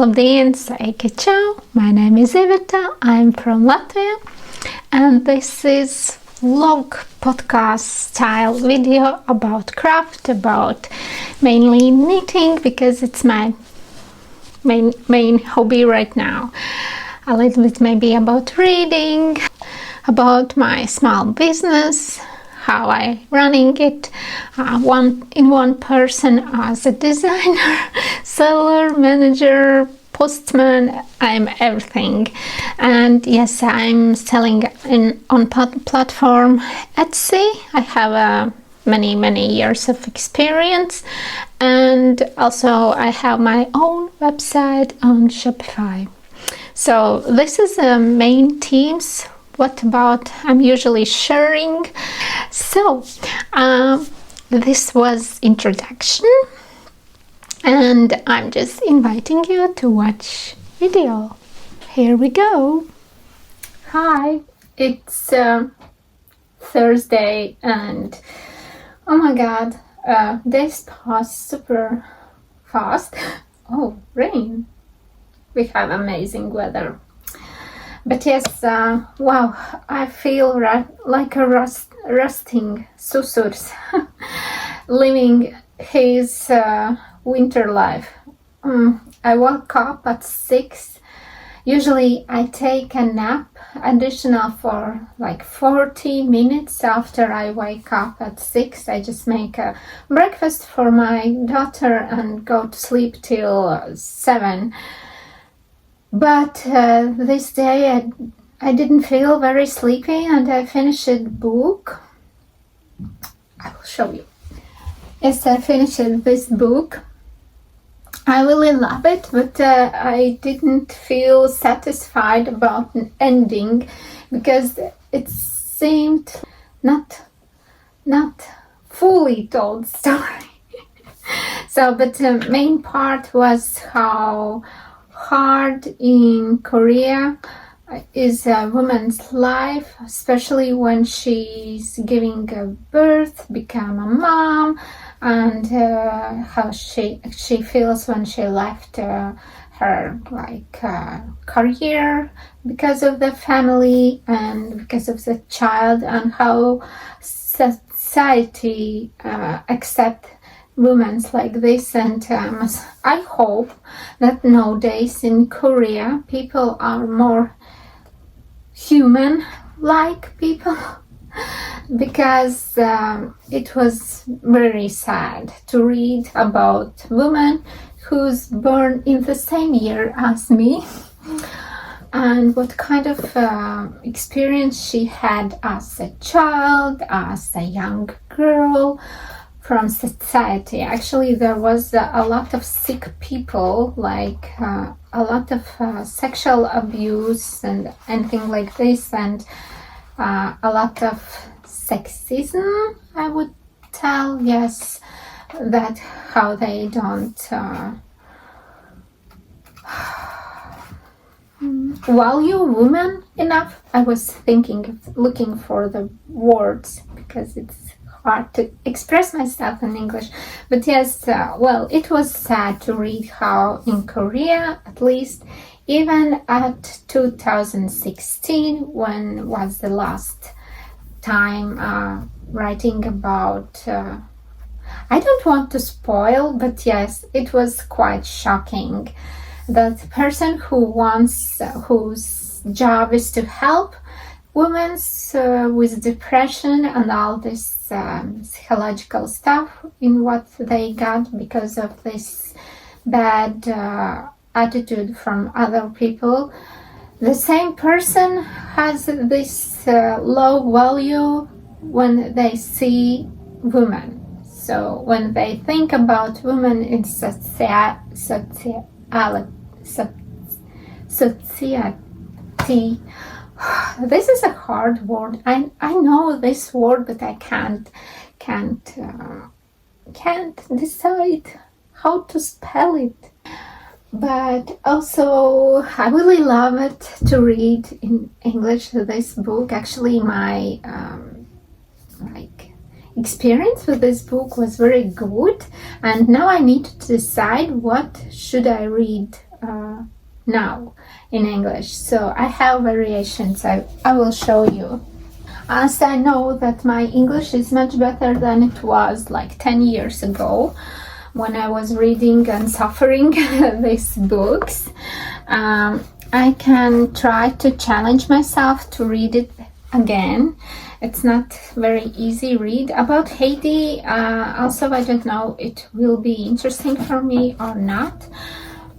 Labdien, Sveiki, ciao! My name is Iveta, I'm from Latvia, and this is vlog podcast style video about craft, about mainly knitting, because it's my main hobby right now. A little bit maybe about reading, about my small business, how I running it, one person as a designer, seller, manager, postman. I'm everything. And yes, I'm selling on platform Etsy. I have many years of experience, and also I have my own website on Shopify. So this is the main themes. What about I'm usually sharing. So this was introduction, and I'm just inviting you to watch video. Here we go. Hi, it's Thursday, and oh my god, days pass super fast. Oh, rain. We have amazing weather. But yes, wow, I feel like a rusting Susurs living his winter life. I woke up at 6. Usually I take a nap additional for like 40 minutes after I wake up at 6. I just make a breakfast for my daughter and go to sleep till 7. But this day I didn't feel very sleepy, and I finished a book. I will show you. Yes, I finished this book. I really love it, but I didn't feel satisfied about an ending because it seemed not fully told story. So, but the main part was how hard in Korea is a woman's life, especially when she's giving birth, become a mom, and how she feels when she left her career because of the family and because of the child, and how society accept women like this. And I hope that nowadays in Korea people are more human like people, because it was very sad to read about women who's born in the same year as me, and what kind of experience she had as a child, as a young girl, from society. Actually, there was a lot of sick people, like a lot of sexual abuse and anything like this, and a lot of sexism, I would tell. Yes, that how they don't value women enough. I was looking for the words because it's hard to express myself in English. But yes, well, it was sad to read how in Korea, at least, even at 2016, when was the last time writing about, I don't want to spoil, but yes, it was quite shocking that the person whose job is to help women with depression and all this psychological stuff in what they got because of this bad attitude from other people. The same person has this low value when they see women. So when they think about women in society, this is a hard word. I know this word, but I can't decide how to spell it. But also, I really love it to read in English this book. Actually, my experience with this book was very good, and now I need to decide what should I read now in English. So I have variations. I will show you. As I know that my English is much better than it was like 10 years ago when I was reading and suffering these books. I can try to challenge myself to read it again. It's not very easy read. About Heidi, also I don't know it will be interesting for me or not.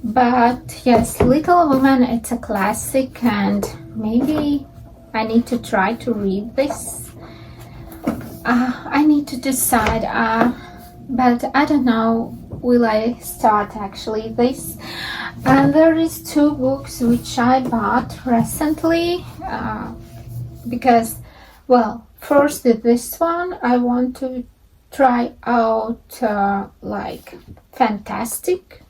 But yes, Little Woman, it's a classic, and maybe I need to try to read this. I need to decide, but I don't know, will I start actually this? And there is 2 books which I bought recently, because, well, first this one, I want to try out like fantastic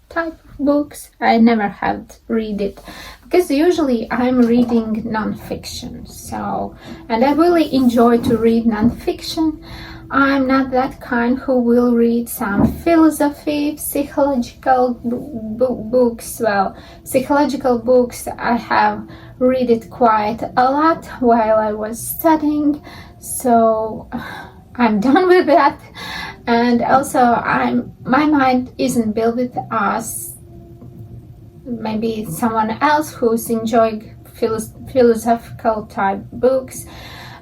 type of books. I never have read it, because usually I'm reading non-fiction, so, and I really enjoy to read non-fiction. I'm not that kind who will read some philosophy, psychological books. Well, psychological books I have read it quite a lot while I was studying, so I'm done with that. And also my mind isn't built with us, maybe someone else who's enjoying philosophical type books.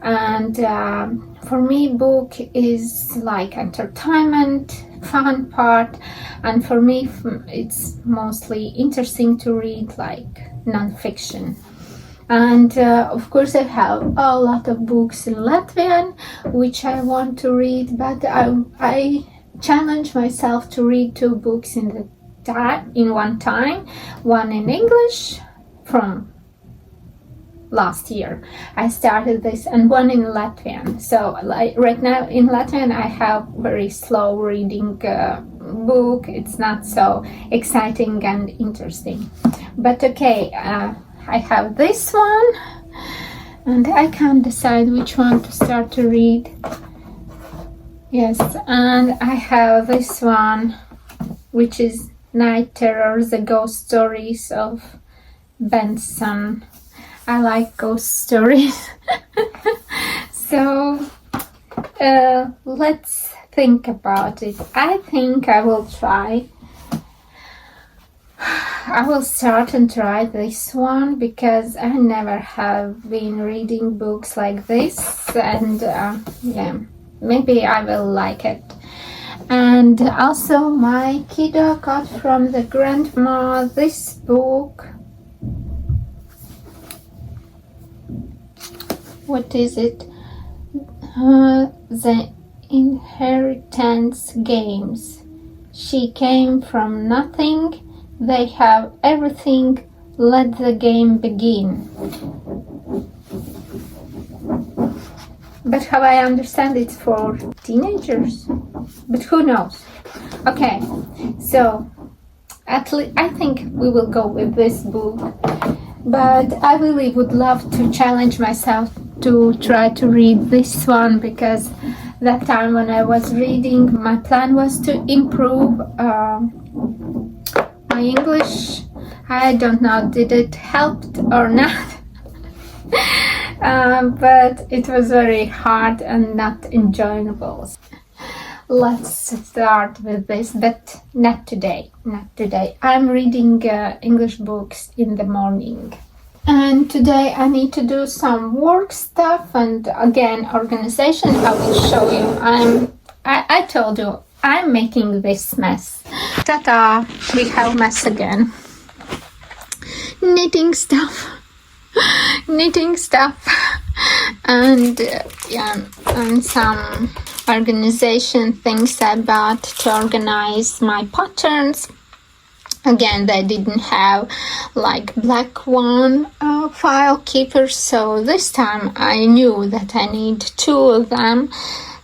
And for me, book is like entertainment, fun part, and for me it's mostly interesting to read like non-fiction. And of course I have a lot of books in Latvian which I want to read, but I challenge myself to read 2 books in one time, one in English from last year I started this, and one in Latvian. So like right now in Latvian I have very slow reading book. It's not so exciting and interesting, but okay, I have this one and I can't decide which one to start to read. Yes, and I have this one which is Night Terror, the Ghost Stories of Benson. I like ghost stories. So let's think about it. I think I will try. I will start and try this one because I never have been reading books like this, and yeah, maybe I will like it. And also my kiddo got from the grandma this book. What is it? The Inheritance Games. She came from nothing. They have everything. Let the game begin. But how I understand, it's for teenagers. But who knows? Okay, so I think we will go with this book. But I really would love to challenge myself to try to read this one, because that time when I was reading, my plan was to improve my English. I don't know, did it help or not? But it was very hard and not enjoyable. Let's start with this, but not today. I'm reading English books in the morning. And today I need to do some work stuff and again organization. I will show you. I told you I'm making this mess. Ta-da! We have mess again. Knitting stuff, and yeah, and some organization things I bought to organize my patterns. Again, they didn't have like black one file keeper, so this time I knew that I need 2 of them,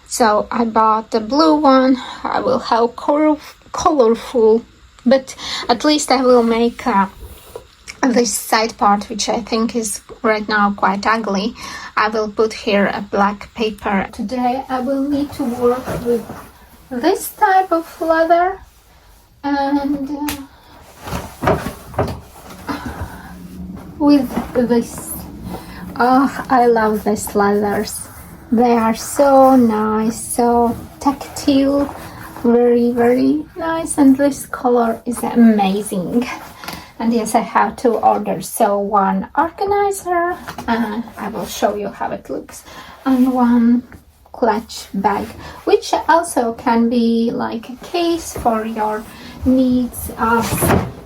so I bought the blue one. I will have colorful, but at least I will make this side part, which I think is right now quite ugly. I will put here a black paper. Today I will need to work with this type of leather, and with this. Oh, I love these leathers. They are so nice, so tactile, very, very nice, and this color is amazing. And yes, I have two orders, so one organizer, and I will show you how it looks, and one clutch bag, which also can be like a case for your needs,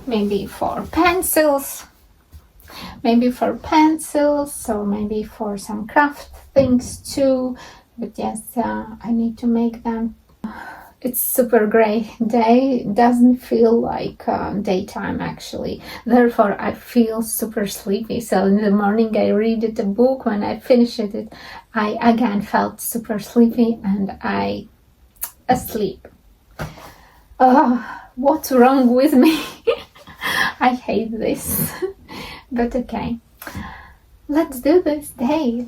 maybe for pencils, or maybe for some craft things too. But yes, I need to make them. It's super gray day. It doesn't feel like daytime actually. Therefore, I feel super sleepy. So in the morning, I read a book. When I finished it, I again felt super sleepy and I asleep. What's wrong with me? I hate this. But okay, let's do this day.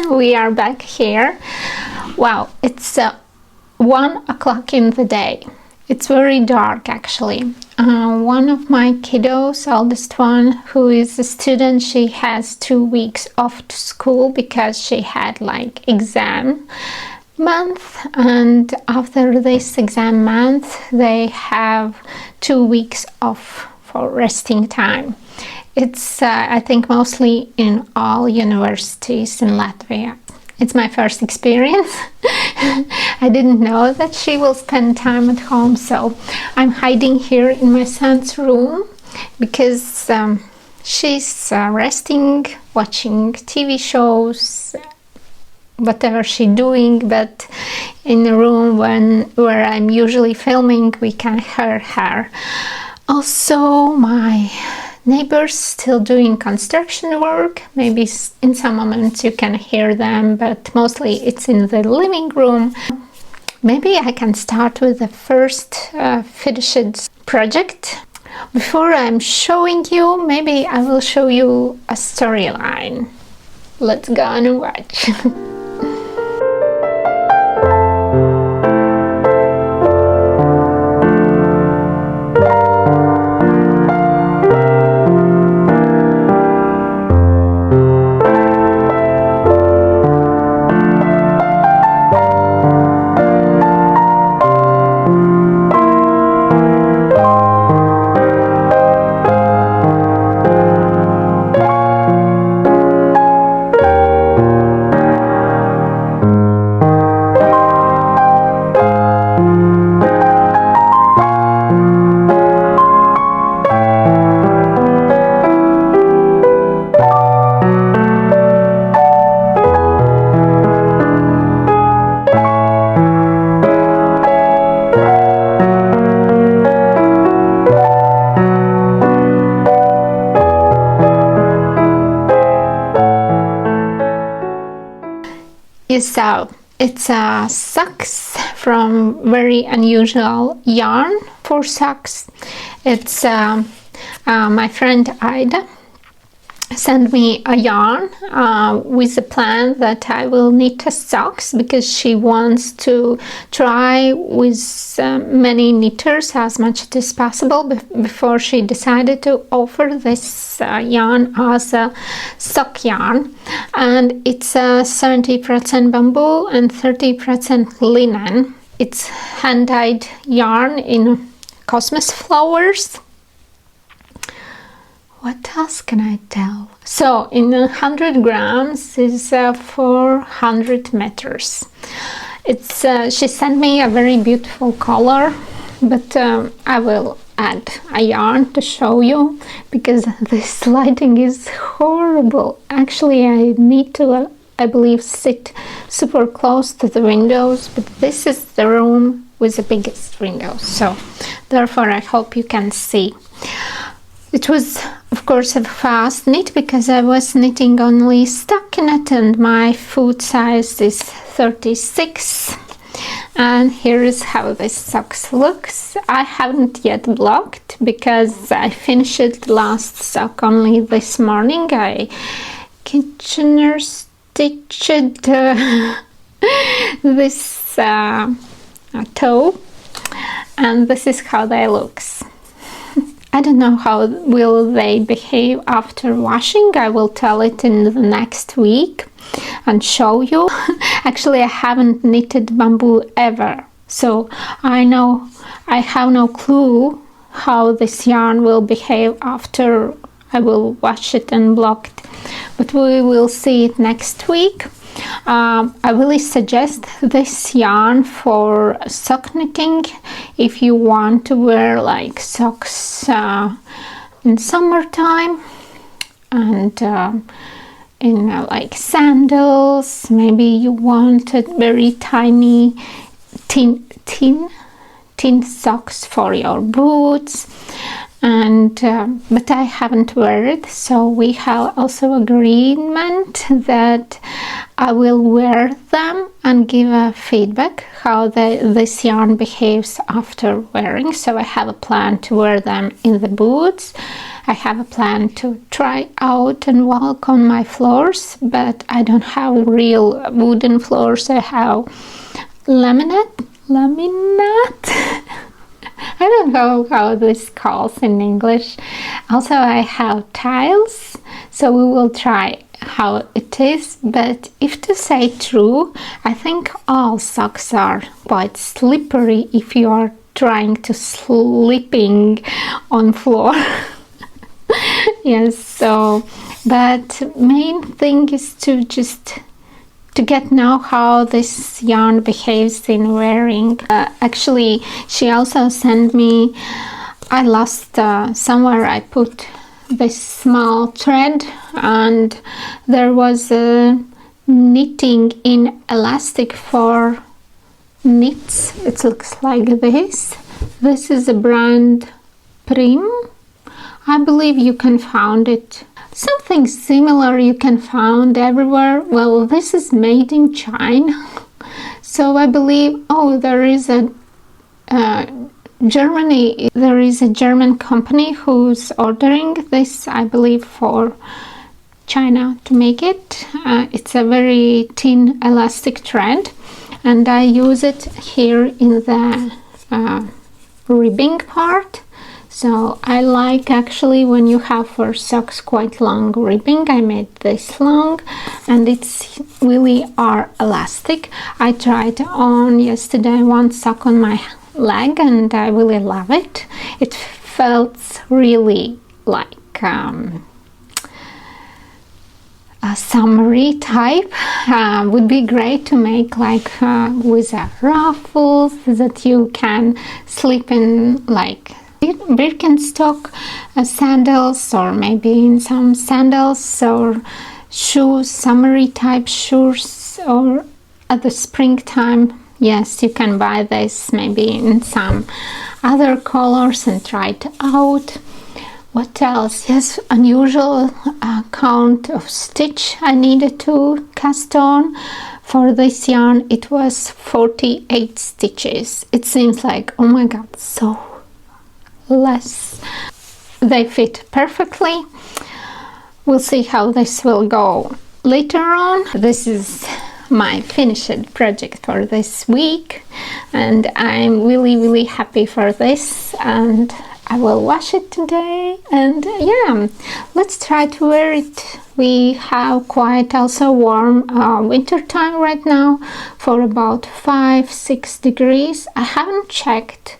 We are back here. Wow, it's 1 o'clock in the day. It's very dark actually. One of my kiddos, oldest one, who is a student, she has 2 weeks off to school because she had like exam month, and after this exam month they have 2 weeks off for resting time. It's I think mostly in all universities in Latvia. It's my first experience. I didn't know that she will spend time at home, so I'm hiding here in my son's room because she's resting, watching TV shows, whatever she's doing, but in the room where I'm usually filming, we can hear her. Also, my neighbors still doing construction work. Maybe in some moments you can hear them, but mostly it's in the living room. Maybe I can start with the first finished project. Before I'm showing you, maybe I will show you a storyline. Let's go and watch. Yes, so it's socks from very unusual yarn for socks. It's my friend Ida sent me a yarn with a plan that I will knit socks, because she wants to try with many knitters as much as possible before she decided to offer this yarn as a sock yarn. And it's 70% bamboo and 30% linen. It's hand-dyed yarn in cosmos flowers. What else can I tell? So in 100 grams is 400 meters. It's she sent me a very beautiful color, but I will add a yarn to show you, because this lighting is horrible. Actually, I need to I believe sit super close to the windows, but this is the room with the biggest windows, so therefore I hope you can see. It was, of course, a fast knit, because I was knitting only stockinette and my foot size is 36. And here is how this socks looks. I haven't yet blocked, because I finished last sock only this morning. I Kitchener stitched this toe, and this is how they looks. I don't know how will they behave after washing. I will tell it in the next week and show you. Actually, I haven't knitted bamboo ever, so I have no clue how this yarn will behave after I will wash it and block it, but we will see it next week. I really suggest this yarn for sock knitting if you want to wear like socks in summertime, and in like sandals. Maybe you want a very tiny thin socks for your boots. And but I haven't wear it, so we have also agreement that I will wear them and give a feedback how this yarn behaves after wearing. So I have a plan to wear them in the boots. I have a plan to try out and walk on my floors, but I don't have real wooden floors. I have laminate. I don't know how this calls in English. Also, I have tiles, so we will try how it is. But if to say true, I think all socks are quite slippery if you are trying to slipping on floor. Yes, so but main thing is to just to get know how this yarn behaves in wearing. Actually, she also sent me, I lost somewhere I put this small thread, and there was a knitting in elastic for knits. It looks like this. This is a brand Prim. I believe you can find it. Something similar you can find everywhere. Well, this is made in China, so I believe, oh, there is a Germany, there is a German company who's ordering this, I believe, for China to make it. It's a very thin elastic thread, and I use it here in the ribbing part. So I like actually when you have for socks quite long ribbing. I made this long, and it's really are elastic. I tried on yesterday one sock on my leg, and I really love it. It felt really like a summery type. Would be great to make like with ruffles that you can slip in, like Birkenstock sandals, or maybe in some sandals or shoes, summery type shoes, or at the springtime. Yes, you can buy this maybe in some other colors and try it out. What else? Yes, unusual count of stitch I needed to cast on For this yarn it was 48 stitches. It seems like, oh my god, so less. They fit perfectly. We'll see how this will go later on. This is my finished project for this week, and I'm really happy for this, and I will wash it today. And yeah, let's try to wear it. We have quite also warm winter time right now, for about 5-6 degrees. I haven't checked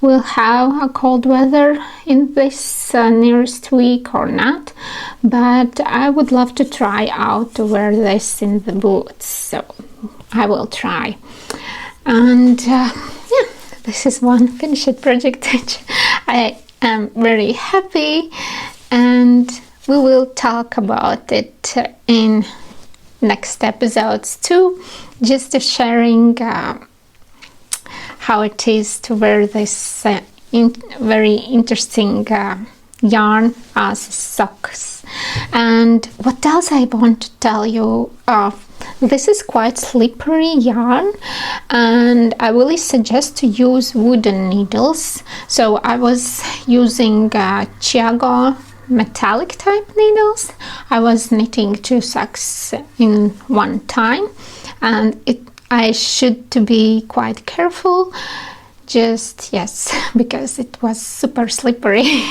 we'll have a cold weather in this nearest week or not, but I would love to try out to wear this in the boots, so I will try. And yeah, this is one finished project which I am very happy, and we will talk about it in next episodes too, just sharing how it is to wear this very interesting yarn as socks. And what else I want to tell you, this is quite slippery yarn, and I really suggest to use wooden needles. So I was using Chiago metallic type needles. I was knitting 2 socks in one time, and I should to be quite careful, just yes, because it was super slippery.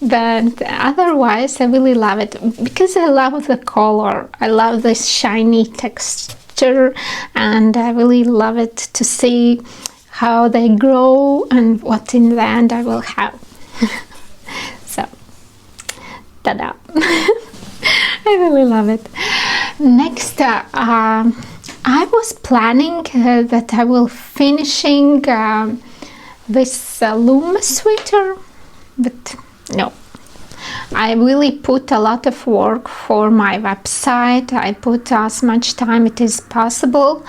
But otherwise I really love it, because I love the color, I love this shiny texture, and I really love it to see how they grow and what in the end I will have. So ta-da. I really love it. Next, I was planning that I will finishing this Lumme sweater, but no. I really put a lot of work for my website. I put as much time it is possible.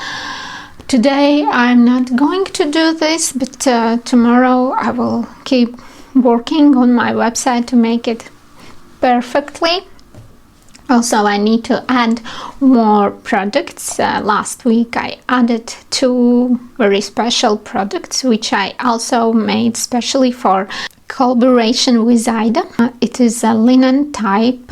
Today I'm not going to do this, but tomorrow I will keep working on my website to make it perfectly. Also, I need to add more products. Last week I added 2 very special products, which I also made specially for collaboration with Iveta. It is a linen type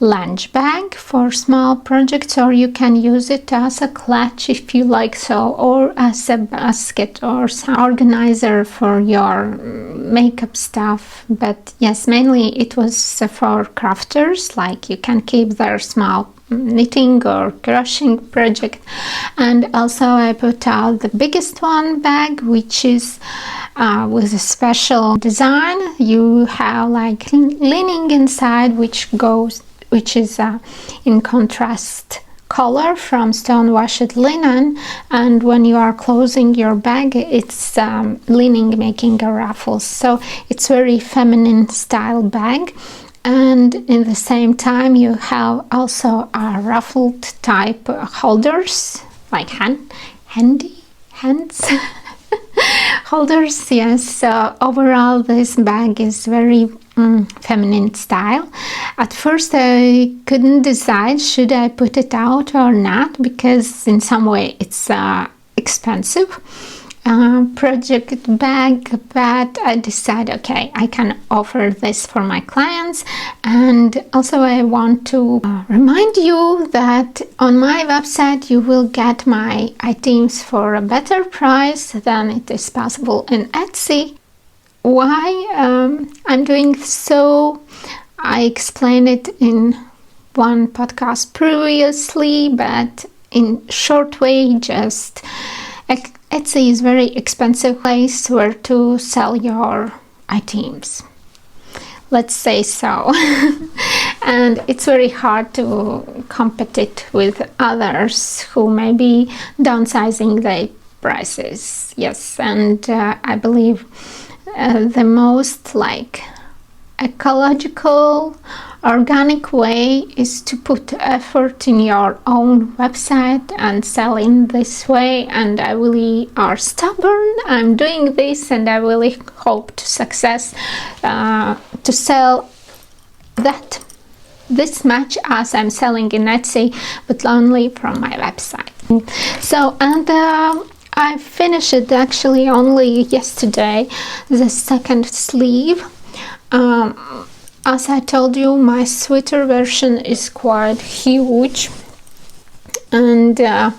lunch bag for small projects, or you can use it as a clutch if you like so, or as a basket or some organizer for your makeup stuff. But yes, mainly it was for crafters, like you can keep their small knitting or crocheting project. And also I put out the biggest one bag, which is with a special design. You have like lining inside, which is in contrast color from stone washed linen, and when you are closing your bag, it's lining making a ruffle, so it's very feminine style bag. And in the same time you have also a ruffled type holders, like hands holders. Yes, so overall this bag is very feminine style. At first I couldn't decide should I put it out or not, because in some way it's expensive project bag, but I decided okay, I can offer this for my clients. And also I want to remind you that on my website you will get my items for a better price than it is possible in Etsy. Why I'm doing so, I explained it in one podcast previously, but in short way, just Etsy is very expensive place where to sell your items, let's say so. And it's very hard to compete with others who may be downsizing their prices. Yes, and I believe the most like ecological, organic way is to put effort in your own website and sell in this way. And I really are stubborn. I'm doing this, and I really hope to success to sell that this much as I'm selling in Etsy, but only from my website. So, and I finished it actually only yesterday, the second sleeve. As I told you, my sweater version is quite huge, and there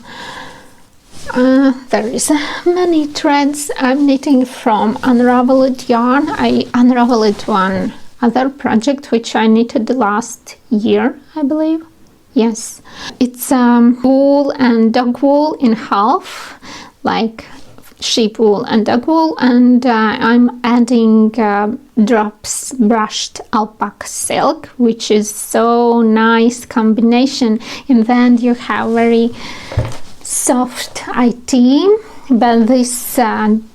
is many threads I'm knitting from unraveled yarn. I unraveled one other project which I knitted last year, I believe. Yes, it's wool and dog wool in half, like sheep wool and dog wool, and I'm adding drops brushed alpaca silk, which is so nice combination. In the end you have very soft IT, but this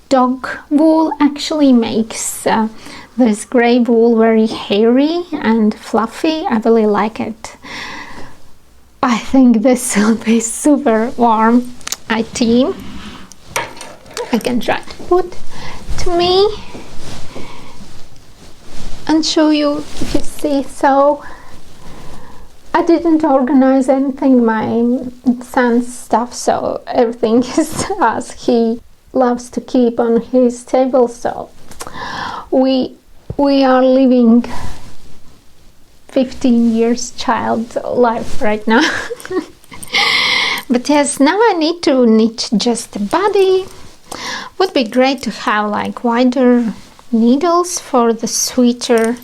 dog wool actually makes this gray wool very hairy and fluffy. I really like it. I think this will be super warm IT. I can try to put to me and show you if you see. So I didn't organize anything, my son's stuff, so everything is as he loves to keep on his table. So we are living 15 years child life right now. But yes, now I need to knit just the body. Would be great to have like wider needles for the sweater,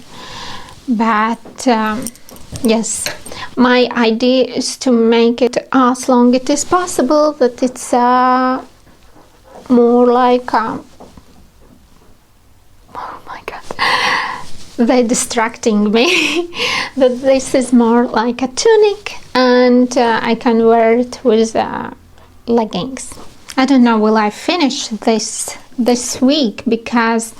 but yes, my idea is to make it as long it is possible, that it's more like oh my god, they're distracting me. That this is more like a tunic, and I can wear it with leggings. I don't know, will I finish this week, because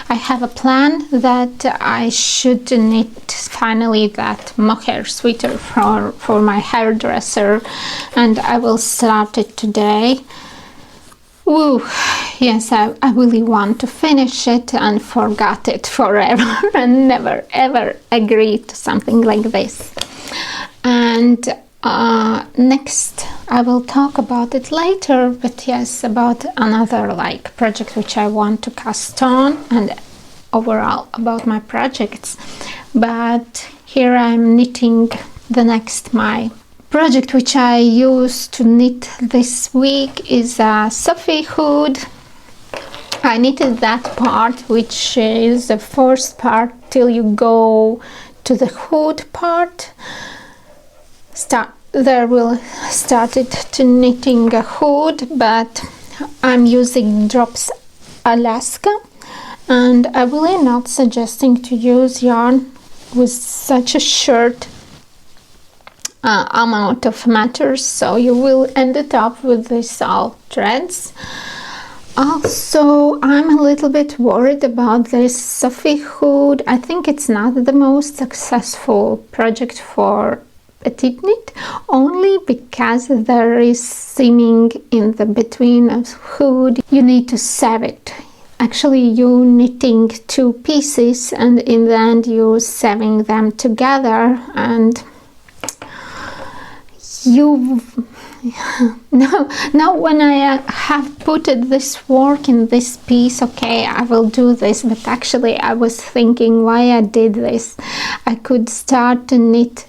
I have a plan that I should knit finally that mohair sweater for my hairdresser, and I will start it today. Ooh, yes, I really want to finish it and forget it forever and never ever agree to something like this. And next I will talk about it later, but yes, about another like project which I want to cast on, and overall about my projects. But here I'm knitting the next my project which I used to knit this week is a Sophie hood. I knitted that part, which is the first part till you go to the hood part. There will started to knitting a hood, but I'm using drops Alaska, and I'm really not suggesting to use yarn with such a short amount of meters, so you will end it up with these all threads. Also, I'm a little bit worried about this Sophie hood. I think it's not the most successful project for PetiteKnit, only because there is seaming in the between of hood. You need to sew it. Actually, you knitting two pieces, and in the end you sewing them together, and you now when I have put this work in this piece, okay, I will do this, but actually I was thinking why I did this. I could start to knit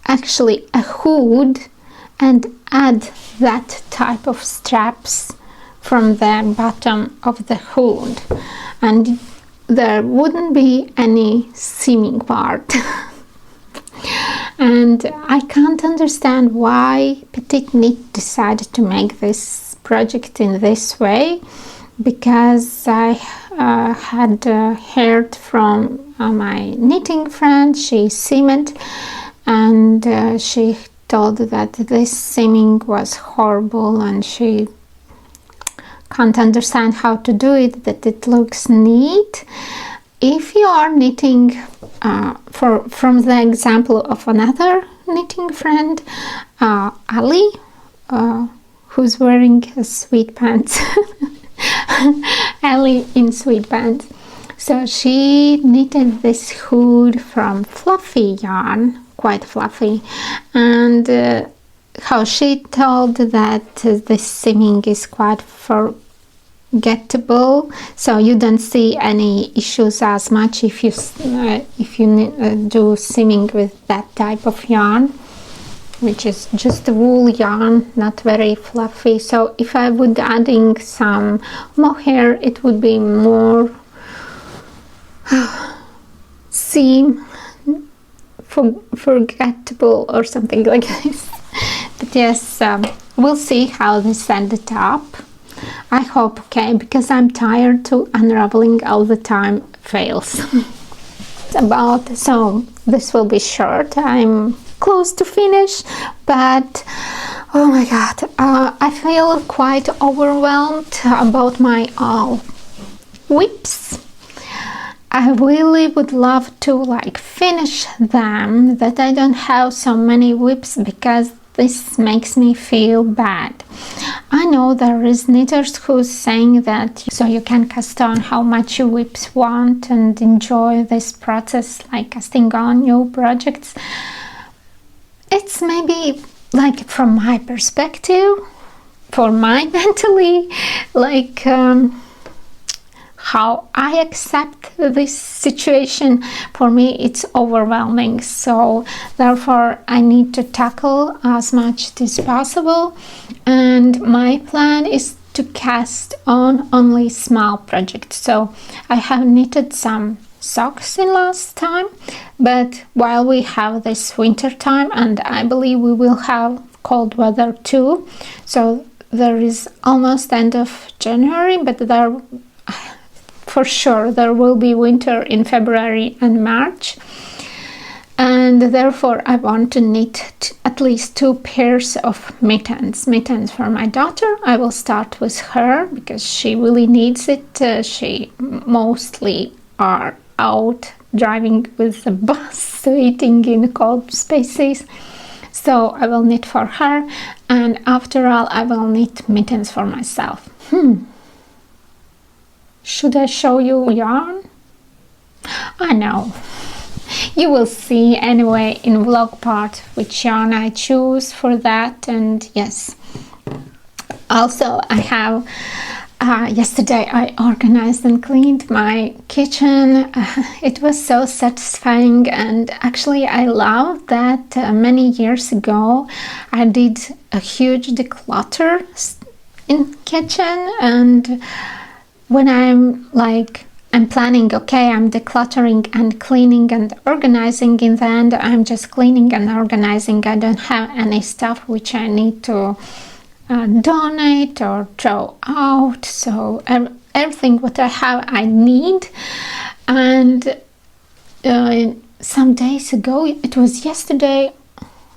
actually a hood and add that type of straps from the bottom of the hood, and there wouldn't be any seaming part. And I can't understand why PetiteKnit decided to make this project in this way, because I had heard from my knitting friend, she seamed, and she told that this seaming was horrible and she can't understand how to do it, that it looks neat. If you are knitting from the example of another knitting friend, Ali, who's wearing sweatpants, Ali in sweatpants. So she knitted this hood from fluffy yarn, quite fluffy, and how she told that this seaming is quite forgettable, so you don't see any issues as much if you do seaming with that type of yarn, which is just wool yarn, not very fluffy. So if I would adding some mohair, it would be more seam forgettable or something like this. But yes, we'll see how this ended up. I hope okay, because I'm tired to unraveling all the time fails. So this will be short. I'm close to finish, but oh my god, I feel quite overwhelmed about my whips. I really would love to like finish them, that I don't have so many whips, because this makes me feel bad. I know there is knitters who's saying that so you can cast on how much you whips want and enjoy this process, like casting on new projects. It's maybe like from my perspective, for my mentally, like how I accept this situation. For me it's overwhelming, so therefore I need to tackle as much as possible, and my plan is to cast on only small projects. So I have knitted some socks in last time, but while we have this winter time, and I believe we will have cold weather too, so there is almost end of January, but there for sure there will be winter in February and March, and therefore I want to knit at least 2 pairs of mittens for my daughter. I will start with her because she really needs it. She mostly are out driving with the bus, waiting in cold spaces, so I will knit for her, and after all I will knit mittens for myself. Should I show you yarn? I know. You will see anyway in vlog part which yarn I choose for that. And yes, also I have yesterday I organized and cleaned my kitchen. It was so satisfying, and actually I love that many years ago I did a huge declutter in kitchen, and when I'm planning, okay, I'm decluttering and cleaning and organizing, in the end I'm just cleaning and organizing. I don't have any stuff which I need to donate or throw out, so everything what I have I need. And some days ago, it was yesterday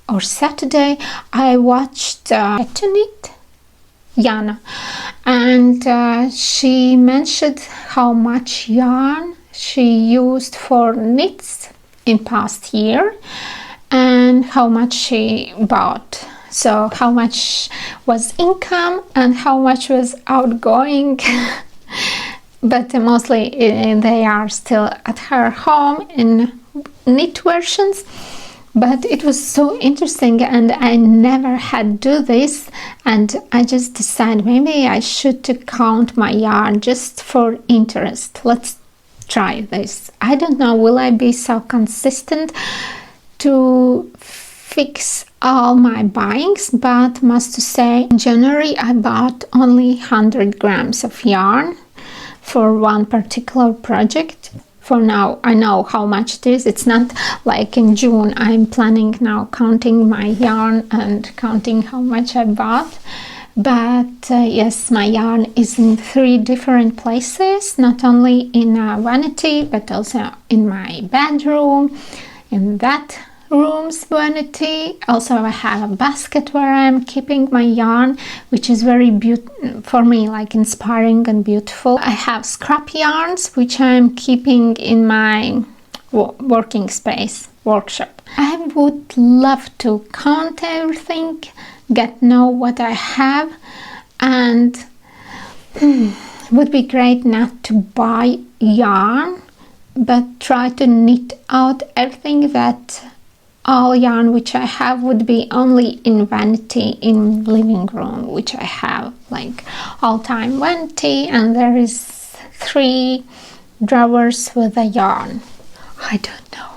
or Saturday, I watched PetiteKnit Jana, and she mentioned how much yarn she used for knits in past year and how much she bought. So how much was income and how much was outgoing. But mostly they are still at her home in knit versions. But it was so interesting, and I never had do this, and I just decided maybe I should count my yarn just for interest. Let's try this. I don't know, will I be so consistent to fix all my buyings, but must say in January I bought only 100 grams of yarn for one particular project. For now, I know how much it is. It's not like in June. I'm planning now counting my yarn and counting how much I bought. But yes, my yarn is in 3 different places, not only in a vanity, but also in my bedroom, in that room's vanity. Also, I have a basket where I'm keeping my yarn, which is very beautiful for me, like inspiring and beautiful. I have scrap yarns which I'm keeping in my working space, workshop. I would love to count everything, get know what I have, and would be great not to buy yarn, but try to knit out everything, that all yarn which I have would be only in vanity in living room, which I have like all time vanity, and there is 3 drawers with a yarn. I don't know.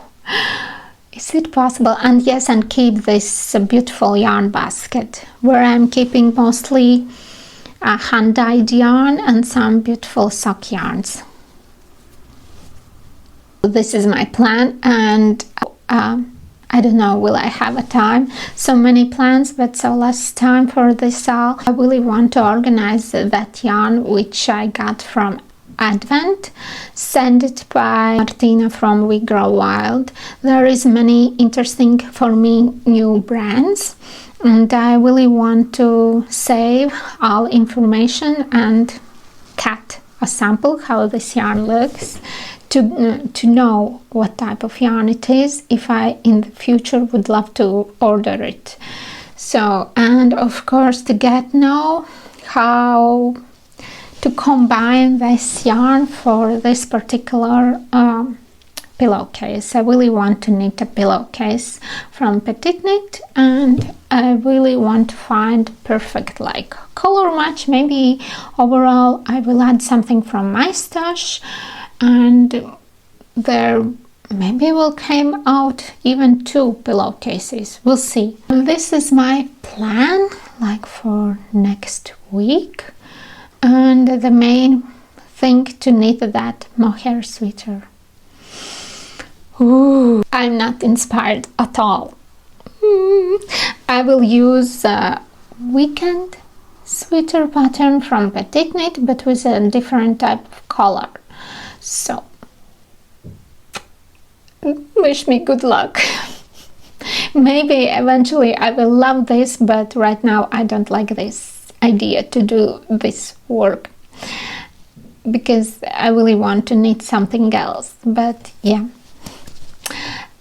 Is it possible? And yes, and keep this beautiful yarn basket where I'm keeping mostly hand-dyed yarn and some beautiful sock yarns. This is my plan, and I don't know, will I have a time? So many plans, but so less time for this all. I really want to organize that yarn which I got from Advent, send it by Martina from We Grow Wild. There is many interesting for me new brands, and I really want to save all information and cut a sample how this yarn looks, to know what type of yarn it is if I in the future would love to order it. So, and of course to know how to combine this yarn for this particular pillowcase. I really want to knit a pillowcase from PetiteKnit, and I really want to find perfect like color match. Maybe overall I will add something from my stash, and there maybe will come out even 2 pillowcases. We'll see. And this is my plan like for next week. And the main thing to knit that mohair sweater. Ooh, I'm not inspired at all. I will use a weekend sweater pattern from PetiteKnit, but with a different type of color. So, wish me good luck. Maybe eventually I will love this, but right now I don't like this idea to do this work, because I really want to knit something else. But yeah,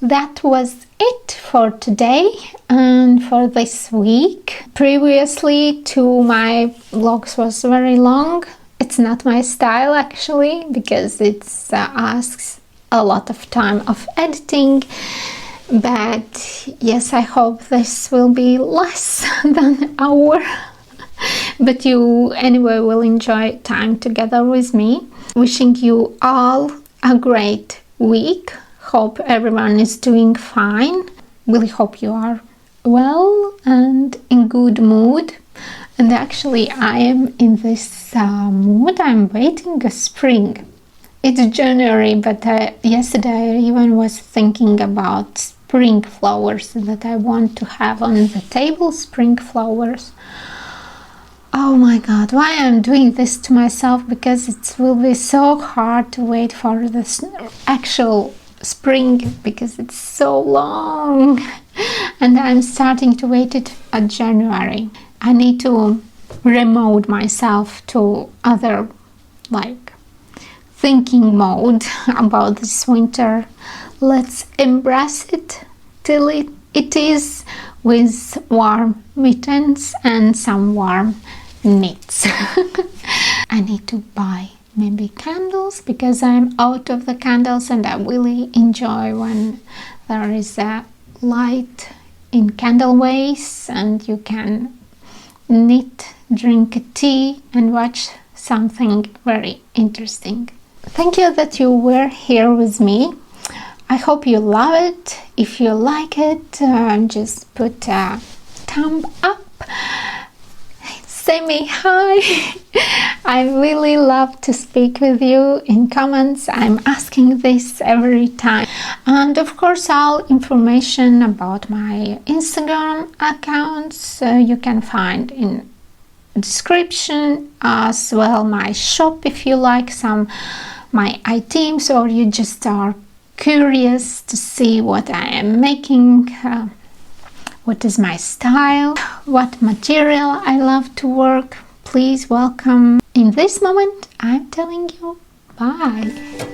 that was it for today and for this week. Previously my vlogs was very long. It's not my style actually, because it asks a lot of time of editing, but yes, I hope this will be less than an hour. But you anyway will enjoy time together with me. Wishing you all a great week. Hope everyone is doing fine. Really hope you are well and in good mood. And actually I am in this mood. I'm waiting a spring. It's January, but yesterday I even was thinking about spring flowers that I want to have on the table. Spring flowers. Oh my god, why I'm doing this to myself, because it will be so hard to wait for this actual spring, because it's so long, and I'm starting to wait it at January. I need to remote myself to other like thinking mode about this winter. Let's embrace it till it is, with warm mittens and some warm knits. I need to buy maybe candles, because I'm out of the candles, and I really enjoy when there is a light in candle ways and you can knit, drink a tea and watch something very interesting. Thank you that you were here with me. I hope you love it. If you like it, just put a thumb up. Say me hi. I really love to speak with you in comments. I'm asking this every time. And of course, all information about my Instagram accounts you can find in description, as well my shop if you like some my items, or you just are curious to see what I am making, what is my style, what material I love to work. Please welcome. In this moment I'm telling you bye.